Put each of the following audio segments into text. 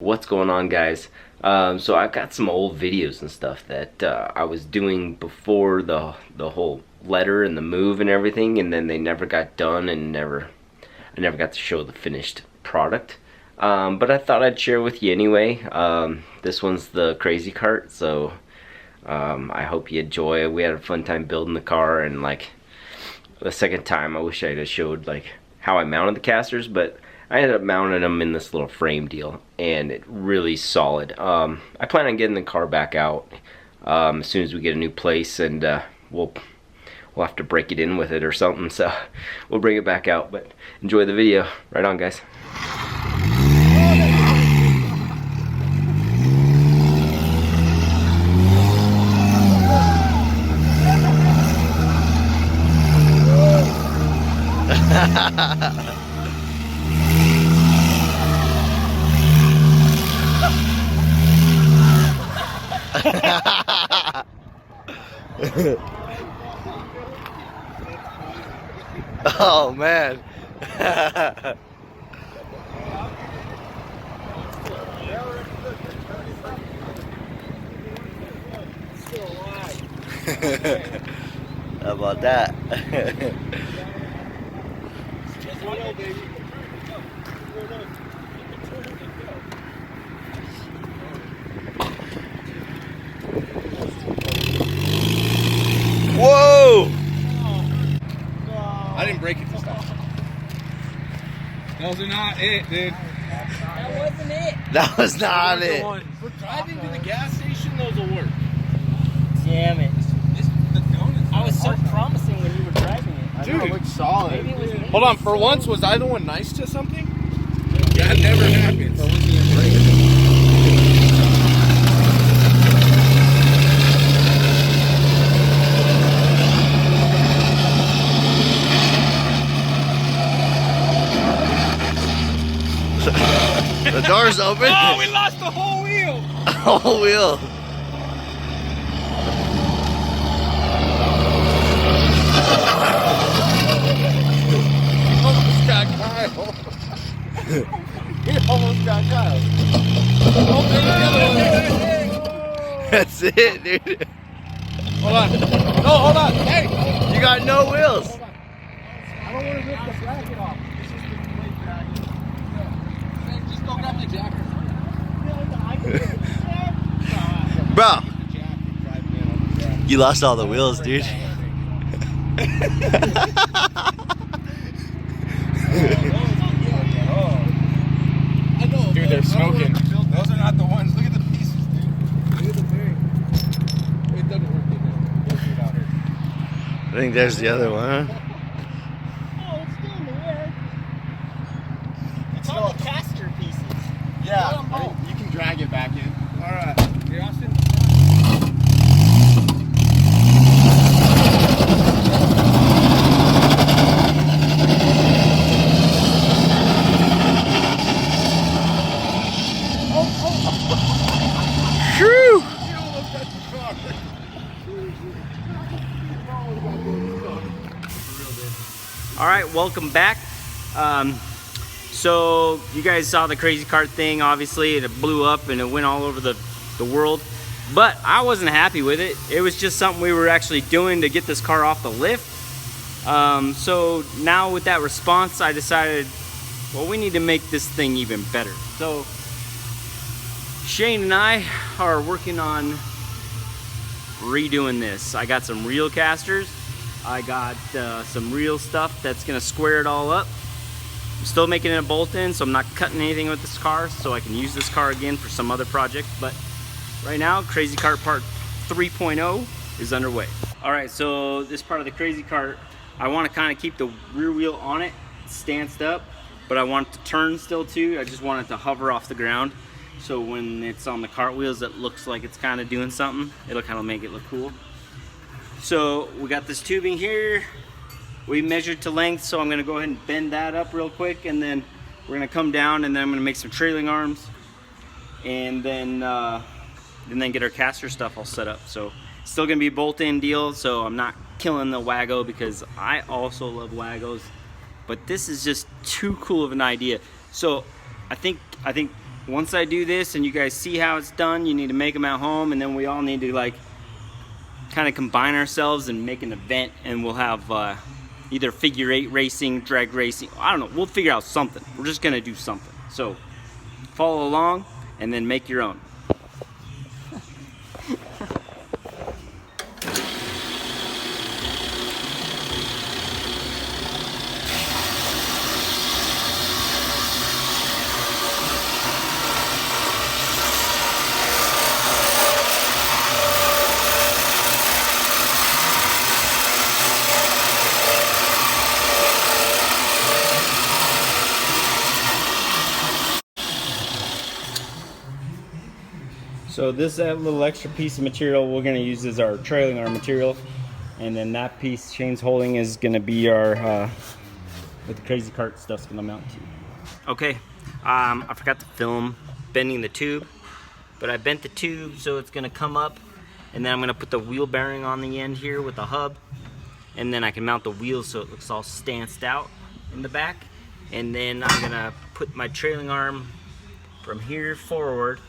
What's going on, guys? So I've got some old videos and stuff that I was doing before the whole letter and the move and everything, and then they never got done and I never got to show the finished product. But I thought I'd share with you anyway. This one's the Crazy Kart, so I hope you enjoy it. We had a fun time building the car, and like the second time I wish I'd have showed like how I mounted the casters, but I ended up mounting them in this little frame deal, and it's really solid. I plan on getting the car back out as soon as we get a new place, and we'll have to break it in with it or something, so we'll bring it back out. But enjoy the video. Right on, guys. Oh man. How about that? Whoa! I didn't break it this time. Those are not it, dude. That wasn't it. That was not it. For driving to the gas station, those will work. Damn it. The donuts. I was so promising when you were driving it. Dude, it looks solid. Maybe it was me. Hold on, for once, was I the one nice to something? That never happens. The door's open. Oh, we lost the whole wheel. Whole wheel. Almost got Kyle. He almost got Kyle. That's it, dude. Hold on. No, hold on. Hey. You got no wheels. I don't want to rip the bracket off. It's just the plate bracket. Just go grab my jacket. Bro, you lost all the wheels, dude. Dude, they're smoking. Those are not the ones. Look at the pieces, dude. Look at the bearing. It doesn't work in there. I think there's the other one, huh? Oh, it's still in the air. It's all the caster pieces. Yeah, I mean, you can drag it back in. All right. Here, Austin. Shoo! All right, welcome back. So you guys saw the Crazy Kart thing. Obviously it blew up and it went all over the world, but I wasn't happy with it. It was just something we were actually doing to get this car off the lift. So now with that response, I decided, well, we need to make this thing even better. So Shane and I are working on redoing this. I got some reel casters. I got some real stuff that's gonna square it all up. I'm still making it a bolt-in, so I'm not cutting anything with this car, so I can use this car again for some other project. But right now, Crazy Kart Part 3.0 is underway. All right, so this part of the Crazy Kart, I want to kind of keep the rear wheel on it, stanced up, but I want it to turn still too. I just want it to hover off the ground, so when it's on the cartwheels, it looks like it's kind of doing something. It'll kind of make it look cool. So we got this tubing here. We measured to length, so I'm gonna go ahead and bend that up real quick, and then we're gonna come down, and then I'm gonna make some trailing arms, and then get our caster stuff all set up. So still gonna be a bolt-in deal, so I'm not killing the Wago because I also love Wagos, but this is just too cool of an idea. So I think once I do this and you guys see how it's done, you need to make them at home, and then we all need to like kind of combine ourselves and make an event, and we'll have either figure 8 racing, drag racing. I don't know. We'll figure out something. We're just gonna do something. So follow along and then make your own. So this little extra piece of material we're going to use as our trailing arm material, and then that piece Shane's holding is going to be our what the Crazy Kart stuff's going to mount to. Okay, I forgot to film bending the tube, but I bent the tube so it's going to come up, and then I'm going to put the wheel bearing on the end here with the hub, and then I can mount the wheels so it looks all stanced out in the back, and then I'm going to put my trailing arm from here forward,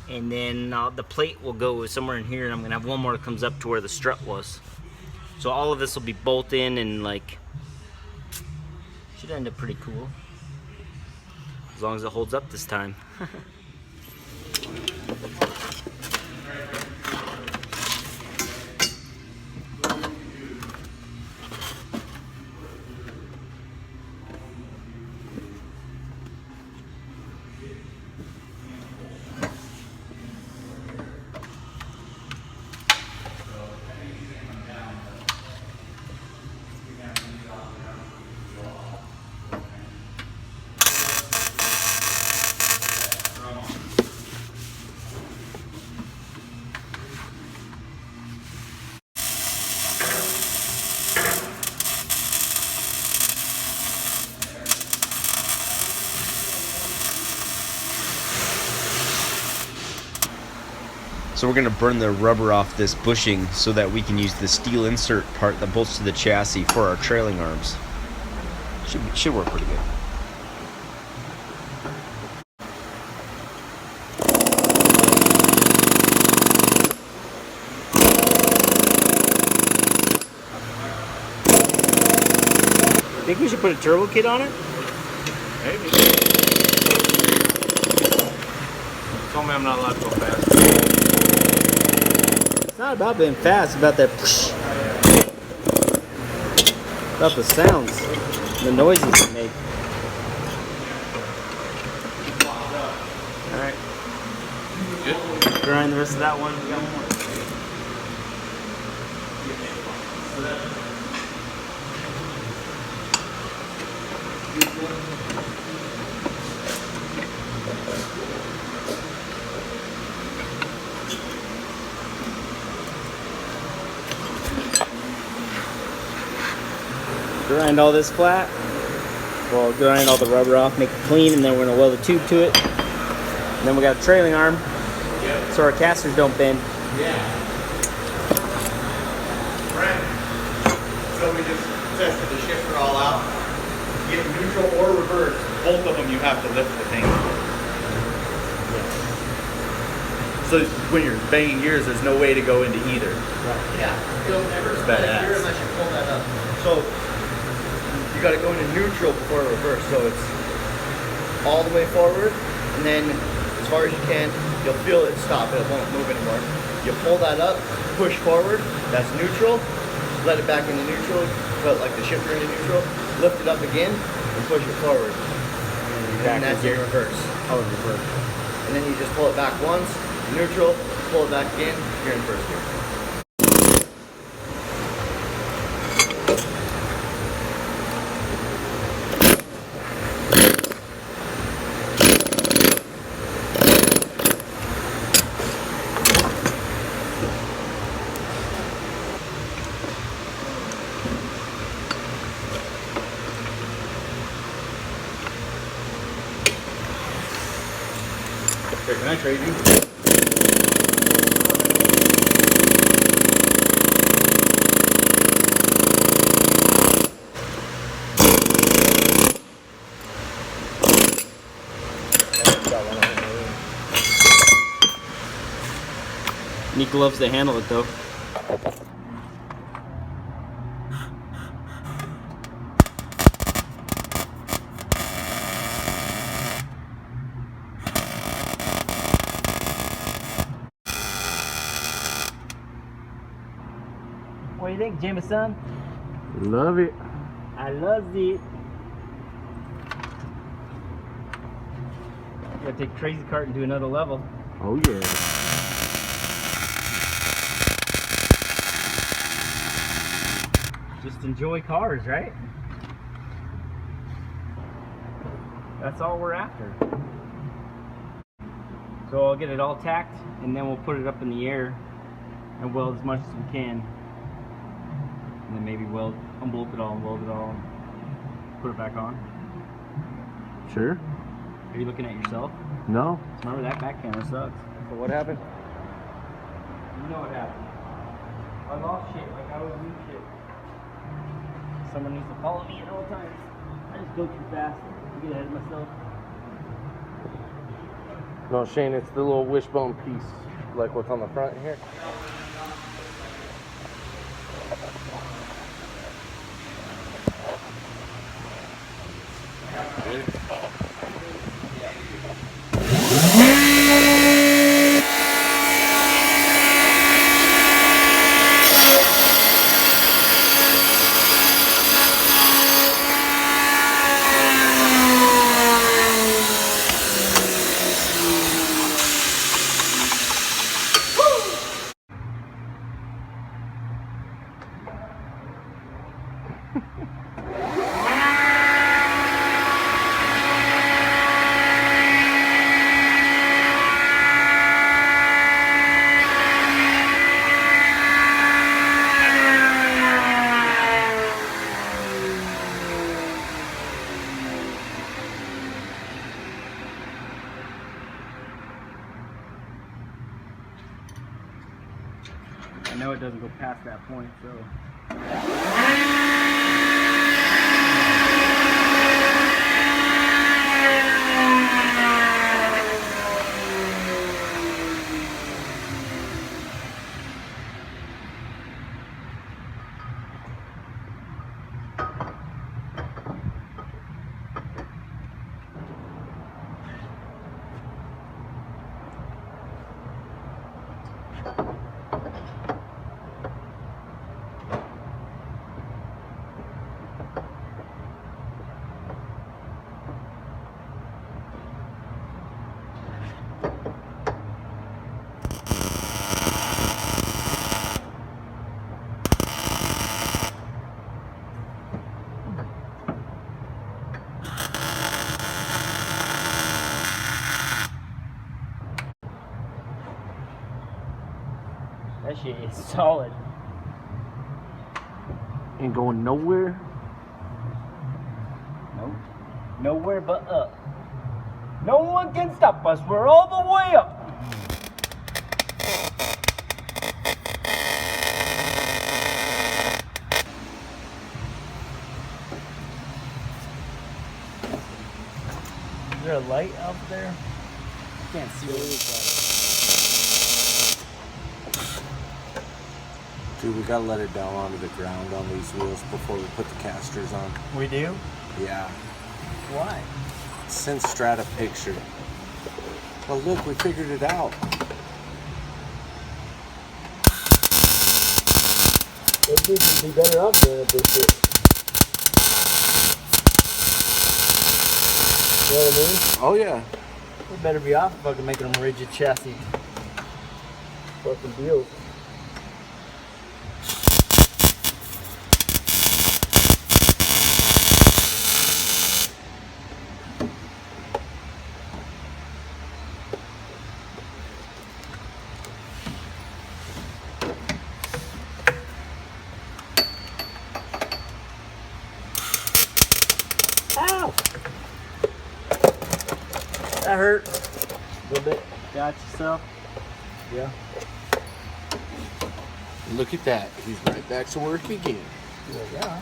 and then the plate will go somewhere in here, and I'm gonna have one more that comes up to where the strut was. So all of this will be bolt in, and like should end up pretty cool as long as it holds up this time. So we're going to burn the rubber off this bushing so that we can use the steel insert part that bolts to the chassis for our trailing arms. Should work pretty good. Think we should put a turbo kit on it? Maybe. Tell me I'm not allowed to go fast. It's not about being fast, it's about that whoosh. About the sounds, the noises it make. Alright. Good? Grind the rest of that one. We got one more. Grind all this flat. We'll grind all the rubber off, make it clean, and then we're gonna weld a tube to it. And then we got a trailing arm, so our casters don't bend. Yeah. Brent, so we just tested the shifter all out. Get neutral or reverse. Both of them you have to lift the thing. So when you're banging gears, there's no way to go into either. Right. Yeah. You'll never badass. gear unless you pull that up. So you got to go into neutral before reverse. So it's all the way forward, and then as far as you can, you'll feel it stop. It won't move anymore. You pull that up, push forward. That's neutral. Let it back into neutral. Put like the shifter into neutral. Lift it up again and push it forward. And that's in reverse. Oh, reverse. And then you just pull it back once, neutral, pull it back again, you're in first gear. Can I trade you? Got one Need gloves to handle it though. What do you think, Jameson? Love it. I love it. Gotta take Crazy Kart and do another level. Oh yeah. Just enjoy cars, right? That's all we're after. So I'll get it all tacked and then we'll put it up in the air and weld as much as we can. And then maybe unbolt it all and weld it all and put it back on. Sure. Are you looking at yourself? No. Remember that back camera sucks. So what happened? You know what happened. I lost shit like I was new shit. Someone needs to follow me at all times. I just go too fast. I get ahead of myself. No, Shane, it's the little wishbone piece, like what's on the front here. I know it doesn't go past that point, so. That shit is solid. Ain't going nowhere. Nope. Nowhere but up. No one can stop us. We're all the way up. Is there a light out there? I can't see what it is like. Dude, we gotta let it down onto the ground on these wheels before we put the casters on. We do? Yeah. Why? Send Strat a picture. Well, look, we figured it out. Those dudes would be better off doing it this shit. You know what I mean? Oh, yeah. We better be off fucking making them rigid chassis. Fucking deals. Ow! That hurt. A little bit. Got yourself? Yeah. Look at that. He's right back to work again. Yeah.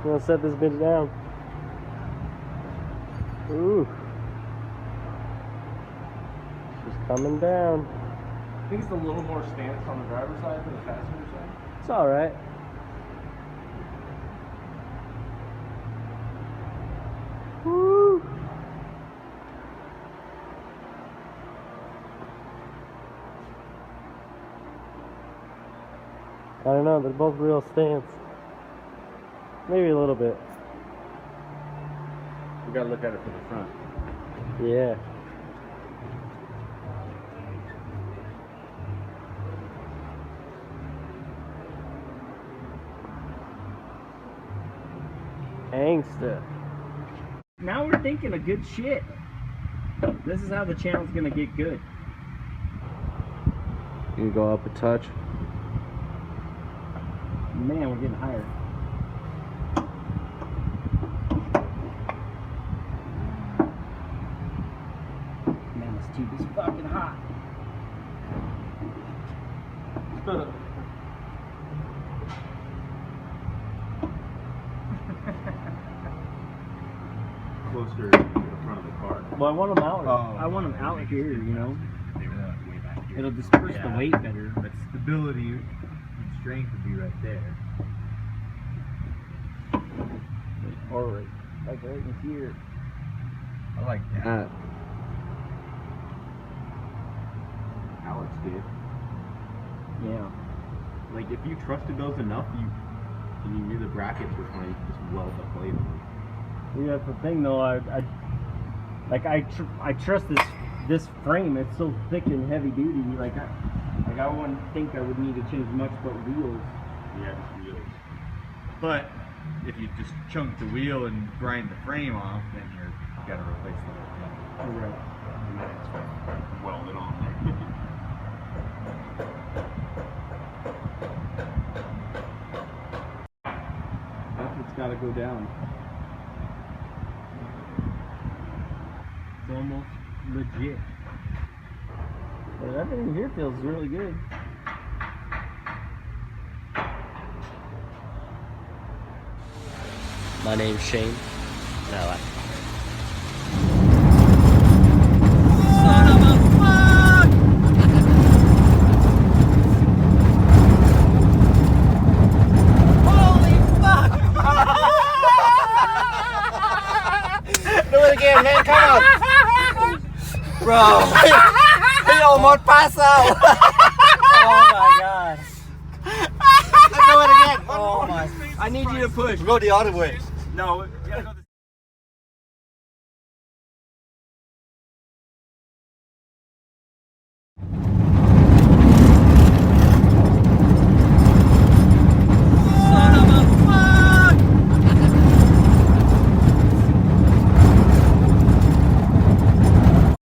gonna set this bitch down. Ooh. She's coming down. I think it's a little more stance on the driver's side than the passenger side. It's alright. Woo. I don't know, they're both real stance. Maybe a little bit. We gotta look at it from the front. Yeah. Angsta. Now we're thinking of good shit. This is how the channel's gonna get good. You can go up a touch. Man, we're getting higher. Man, this tube is fucking hot. Closer to the front of the car. Well, I want them out. Oh. I want them out here, you know. They were way back here. It'll disperse the weight better. But stability and strength would be right there. Or like right in here. I like that. Ah. That looks good. Yeah. Like if you trusted those enough, and you knew the brackets were fine, you could just weld the plate on. Yeah, that's the thing though. I trust this frame. It's so thick and heavy duty. Like I wouldn't think I would need to change much but wheels. Yeah, just wheels. But if you just chunk the wheel and grind the frame off, then you gotta replace the whole thing. Right. And then it's welded on there. That's what's got to go down. It's almost legit. But everything here feels really good. My name's Shane. No, Son of a fuck! Holy fuck! Do it again, man. Come on. Bro. He almost passed out. Oh my god. Let's do it again. Oh my. I need you to push. Go the other way. No, we gotta go this